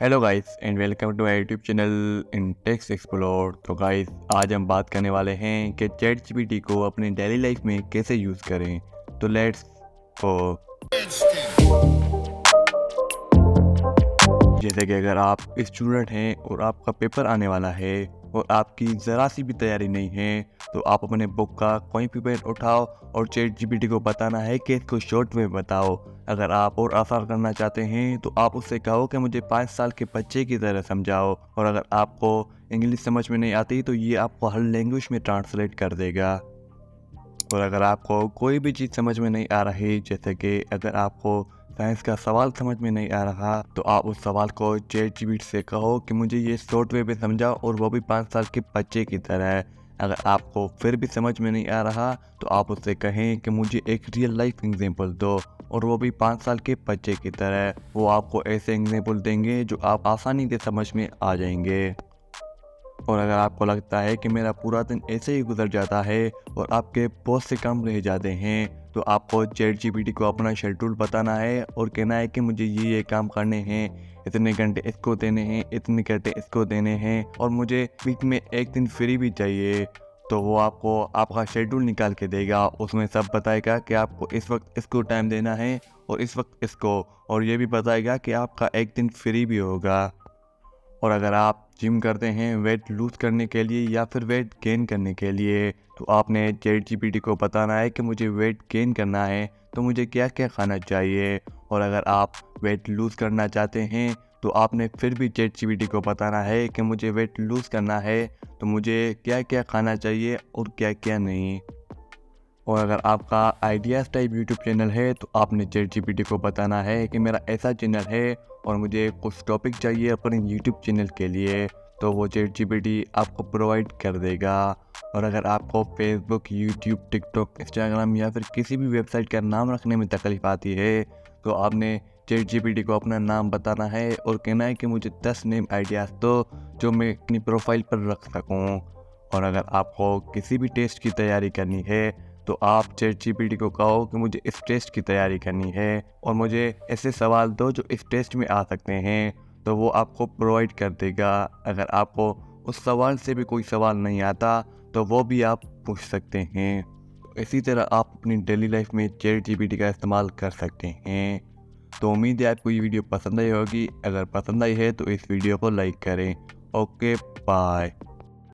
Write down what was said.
Hello guys and welcome to my YouTube channel in text explore. तो guys आज हम बात करने वाले हैं कि चैट जीपीटी को अपनी डेली लाइफ में कैसे यूज़ करें। तो लेट्स गो। जैसे कि अगर आप स्टूडेंट हैं और आपका पेपर आने वाला है और आपकी ज़रा सी भी तैयारी नहीं है, तो आप अपने बुक का कोई भी पेन उठाओ और चैट जीपीटी को बताना है कि इसको शॉर्ट में बताओ। अगर आप और आसान करना चाहते हैं तो आप उससे कहो कि मुझे 5 साल के बच्चे की तरह समझाओ। और अगर आपको इंग्लिश समझ में नहीं आती तो ये आपको हर लैंग्वेज में ट्रांसलेट कर देगा। और अगर आपको कोई भी चीज़ समझ में नहीं आ रही, जैसे कि अगर आपको साइंस का सवाल समझ में नहीं आ रहा, तो आप उस सवाल को चैट जीपीटी से कहो कि मुझे ये शॉर्ट वे में समझाओ और वो भी 5 साल के बच्चे की तरह। अगर आपको फिर भी समझ में नहीं आ रहा तो आप उससे कहें कि मुझे एक रियल लाइफ एग्जांपल दो और वो भी 5 साल के बच्चे की तरह। वो आपको ऐसे एग्जांपल देंगे जो आप आसानी से समझ में आ जाएंगे। और अगर आपको लगता है कि मेरा पूरा दिन ऐसे ही गुजर जाता है और आपके बहुत से काम रह जाते हैं, तो आपको चैट जीपीटी को अपना शेड्यूल बताना है और कहना है कि मुझे ये काम करने हैं, इतने घंटे इसको देने हैं, इतने घंटे इसको देने हैं और मुझे वीक में एक दिन फ्री भी चाहिए। तो वो आपको आपका शेड्यूल निकाल के देगा, उसमें सब बताएगा कि आपको इस वक्त इसको टाइम देना है और इस वक्त इसको, और ये भी बताएगा कि आपका एक दिन फ्री भी होगा। और अगर आप जिम करते हैं वेट लूज़ करने के लिए या फिर वेट गेन करने के लिए, तो आपने चैट जीपीटी को बताना है कि मुझे वेट गेन करना है तो मुझे क्या क्या खाना चाहिए। और अगर आप वेट लूज़ करना चाहते हैं तो आपने फिर भी चैट जीपीटी को बताना है कि मुझे वेट लूज़ करना है तो मुझे क्या क्या खाना चाहिए और क्या क्या नहीं। और अगर आपका आइडियाज़ टाइप यूट्यूब चैनल है तो आपने चैट जीपीटी को बताना है कि मेरा ऐसा चैनल है और मुझे कुछ टॉपिक चाहिए अपने यूट्यूब चैनल के लिए, तो वो चैट जीपीटी आपको प्रोवाइड कर देगा। और अगर आपको फेसबुक, यूट्यूब, टिकटॉक, इंस्टाग्राम या फिर किसी भी वेबसाइट का नाम रखने में तकलीफ आती है, तो आपने चैट जीपीटी को अपना नाम बताना है और कहना है कि मुझे 10 नेम आइडियाज़ दो जो मैं अपनी प्रोफाइल पर रख सकूँ। और अगर आपको किसी भी टेस्ट की तैयारी करनी है तो आप चैट जीपीटी को कहो कि मुझे इस टेस्ट की तैयारी करनी है और मुझे ऐसे सवाल दो जो इस टेस्ट में आ सकते हैं, तो वो आपको प्रोवाइड कर देगा। अगर आपको उस सवाल से भी कोई सवाल नहीं आता तो वो भी आप पूछ सकते हैं। तो इसी तरह आप अपनी डेली लाइफ में चैट जीपीटी का इस्तेमाल कर सकते हैं। तो उम्मीद है आपको ये वीडियो पसंद आई होगी। अगर पसंद आई है तो इस वीडियो को लाइक करें। Okay, bye.